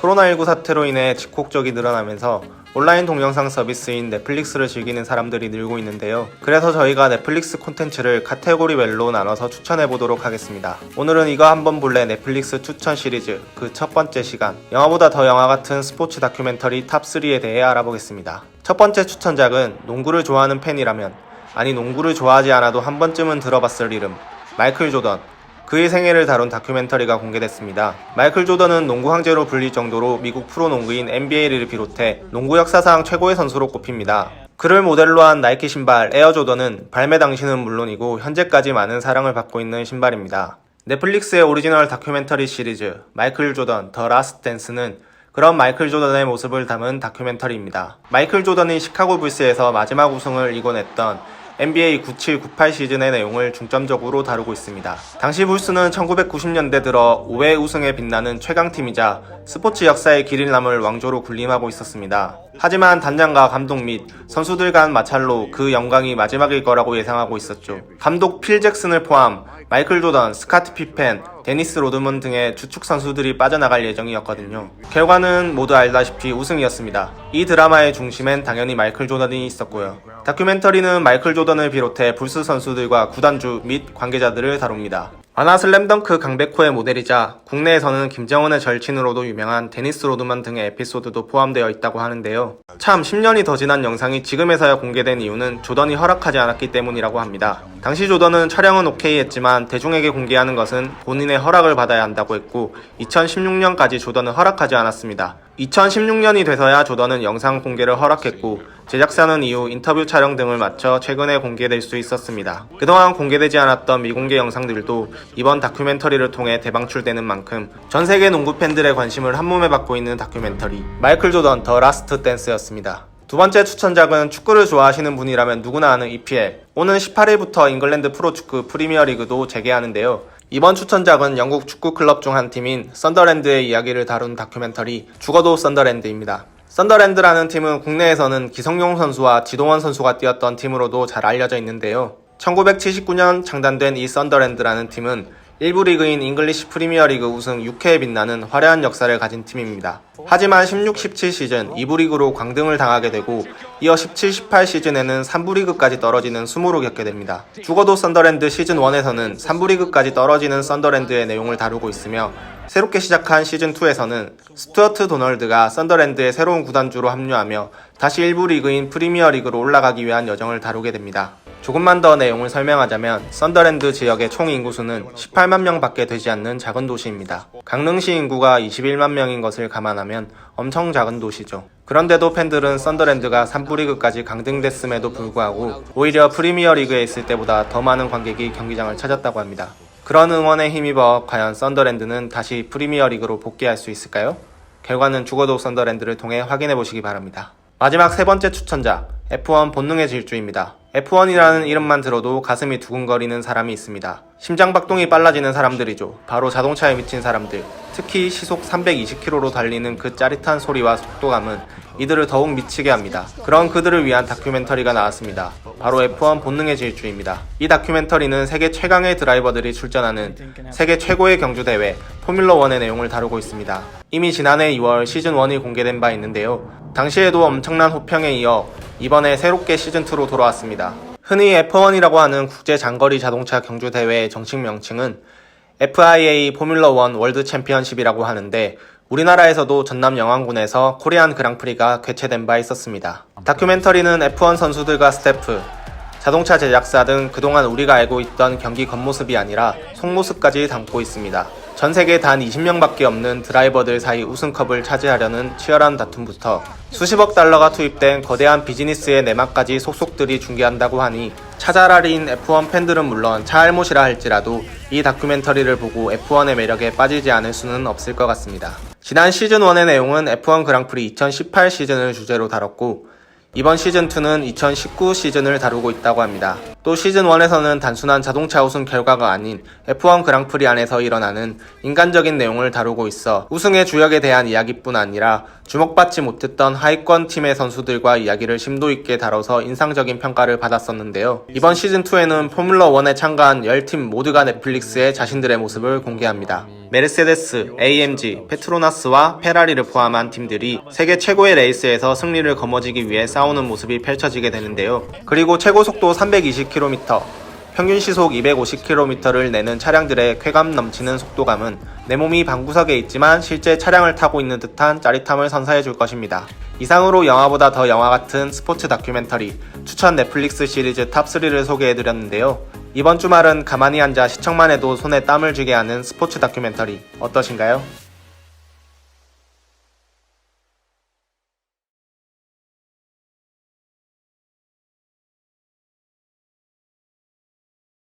코로나19 사태로 인해 집콕적이 늘어나면서 온라인 동영상 서비스인 넷플릭스를 즐기는 사람들이 늘고 있는데요. 그래서 저희가 넷플릭스 콘텐츠를 카테고리별로 나눠서 추천해보도록 하겠습니다. 오늘은 이거 한번 볼래 넷플릭스 추천 시리즈 그 첫 번째 시간, 영화보다 더 영화 같은 스포츠 다큐멘터리 탑3에 대해 알아보겠습니다. 첫 번째 추천작은 농구를 좋아하는 팬이라면, 아니 농구를 좋아하지 않아도 한 번쯤은 들어봤을 이름, 마이클 조던. 그의 생애를 다룬 다큐멘터리가 공개됐습니다. 마이클 조던은 농구 황제로 불릴 정도로 미국 프로농구인 NBA를 비롯해 농구 역사상 최고의 선수로 꼽힙니다. 그를 모델로 한 나이키 신발 에어 조던은 발매 당시는 물론이고 현재까지 많은 사랑을 받고 있는 신발입니다. 넷플릭스의 오리지널 다큐멘터리 시리즈 마이클 조던 더 라스트 댄스는 그런 마이클 조던의 모습을 담은 다큐멘터리입니다. 마이클 조던이 시카고 불스에서 마지막 우승을 이궈냈던 NBA 97-98 시즌의 내용을 중점적으로 다루고 있습니다. 당시 불스는 1990년대 들어 5회 우승에 빛나는 최강팀이자 스포츠 역사의 길을 남을 왕조로 군림하고 있었습니다. 하지만 단장과 감독 및 선수들 간 마찰로 그 영광이 마지막일 거라고 예상하고 있었죠. 감독 필 잭슨을 포함 마이클 조던, 스카트 피펜, 데니스 로드먼 등의 주축 선수들이 빠져나갈 예정이었거든요. 결과는 모두 알다시피 우승이었습니다. 이 드라마의 중심엔 당연히 마이클 조던이 있었고요. 다큐멘터리는 마이클 조던을 비롯해 불스 선수들과 구단주 및 관계자들을 다룹니다. 만화 슬램덩크 강백호의 모델이자 국내에서는 김정은의 절친으로도 유명한 데니스 로드만 등의 에피소드도 포함되어 있다고 하는데요. 참 10년이 더 지난 영상이 지금에서야 공개된 이유는 조던이 허락하지 않았기 때문이라고 합니다. 당시 조던은 촬영은 오케이 했지만 대중에게 공개하는 것은 본인의 허락을 받아야 한다고 했고 2016년까지 조던은 허락하지 않았습니다. 2016년이 돼서야 조던은 영상 공개를 허락했고 제작사는 이후 인터뷰 촬영 등을 마쳐 최근에 공개될 수 있었습니다. 그동안 공개되지 않았던 미공개 영상들도 이번 다큐멘터리를 통해 대방출되는 만큼 전세계 농구 팬들의 관심을 한몸에 받고 있는 다큐멘터리 마이클 조던 더 라스트 댄스였습니다. 두 번째 추천작은 축구를 좋아하시는 분이라면 누구나 아는 EPL. 오는 18일부터 잉글랜드 프로축구 프리미어리그도 재개하는데요. 이번 추천작은 영국 축구 클럽 중 한 팀인 썬더랜드의 이야기를 다룬 다큐멘터리 죽어도 썬더랜드입니다. 썬더랜드라는 팀은 국내에서는 기성용 선수와 지동원 선수가 뛰었던 팀으로도 잘 알려져 있는데요. 1979년 창단된 이 썬더랜드라는 팀은 1부 리그인 잉글리시 프리미어리그 우승 6회에 빛나는 화려한 역사를 가진 팀입니다. 하지만 16-17 시즌 2부 리그로 광등을 당하게 되고 이어 17-18 시즌에는 3부 리그까지 떨어지는 수모를 겪게 됩니다. 죽어도 썬더랜드 시즌 1에서는 3부 리그까지 떨어지는 썬더랜드의 내용을 다루고 있으며 새롭게 시작한 시즌 2에서는 스튜어트 도널드가 썬더랜드의 새로운 구단주로 합류하며 다시 1부 리그인 프리미어리그로 올라가기 위한 여정을 다루게 됩니다. 조금만 더 내용을 설명하자면 썬더랜드 지역의 총 인구수는 18만 명밖에 되지 않는 작은 도시입니다. 강릉시 인구가 21만 명인 것을 감안하면 엄청 작은 도시죠. 그런데도 팬들은 썬더랜드가 3부 리그까지 강등됐음에도 불구하고 오히려 프리미어리그에 있을 때보다 더 많은 관객이 경기장을 찾았다고 합니다. 그런 응원에 힘입어 과연 썬더랜드는 다시 프리미어리그로 복귀할 수 있을까요? 결과는 죽어도 썬더랜드를 통해 확인해보시기 바랍니다. 마지막 세 번째 추천작, F1 본능의 질주입니다. F1이라는 이름만 들어도 가슴이 두근거리는 사람이 있습니다. 심장박동이 빨라지는 사람들이죠. 바로 자동차에 미친 사람들. 특히 시속 320km로 달리는 그 짜릿한 소리와 속도감은 이들을 더욱 미치게 합니다. 그런 그들을 위한 다큐멘터리가 나왔습니다. 바로 F1 본능의 질주입니다. 이 다큐멘터리는 세계 최강의 드라이버들이 출전하는 세계 최고의 경주대회 포뮬러1의 내용을 다루고 있습니다. 이미 지난해 2월 시즌1이 공개된 바 있는데요. 당시에도 엄청난 호평에 이어 이번에 새롭게 시즌2로 돌아왔습니다. 흔히 F1이라고 하는 국제 장거리 자동차 경주 대회의 정식 명칭은 FIA 포뮬러1 월드 챔피언십이라고 하는데 우리나라에서도 전남 영암군에서 코리안 그랑프리가 개최된 바 있었습니다. 다큐멘터리는 F1 선수들과 스태프, 자동차 제작사 등 그동안 우리가 알고 있던 경기 겉모습이 아니라 속모습까지 담고 있습니다. 전 세계 단 20명밖에 없는 드라이버들 사이 우승컵을 차지하려는 치열한 다툼부터 수십억 달러가 투입된 거대한 비즈니스의 내막까지 속속들이 중계한다고 하니 차잘알인 F1 팬들은 물론 차알못이라 할지라도 이 다큐멘터리를 보고 F1의 매력에 빠지지 않을 수는 없을 것 같습니다. 지난 시즌1의 내용은 F1 그랑프리 2018 시즌을 주제로 다뤘고 이번 시즌2는 2019 시즌을 다루고 있다고 합니다. 또 시즌1에서는 단순한 자동차 우승 결과가 아닌 F1 그랑프리 안에서 일어나는 인간적인 내용을 다루고 있어 우승의 주역에 대한 이야기뿐 아니라 주목받지 못했던 하위권 팀의 선수들과 이야기를 심도 있게 다뤄서 인상적인 평가를 받았었는데요. 이번 시즌2에는 포뮬러1에 참가한 10팀 모두가 넷플릭스에 자신들의 모습을 공개합니다. 메르세데스, AMG, 페트로나스와 페라리를 포함한 팀들이 세계 최고의 레이스에서 승리를 거머쥐기 위해 싸우는 모습이 펼쳐지게 되는데요. 그리고 최고 속도 320km, 평균 시속 250km를 내는 차량들의 쾌감 넘치는 속도감은 내 몸이 방구석에 있지만 실제 차량을 타고 있는 듯한 짜릿함을 선사해 줄 것입니다. 이상으로 영화보다 더 영화 같은 스포츠 다큐멘터리 추천 넷플릭스 시리즈 탑3를 소개해드렸는데요. 이번 주말은 가만히 앉아 시청만 해도 손에 땀을 쥐게 하는 스포츠 다큐멘터리 어떠신가요?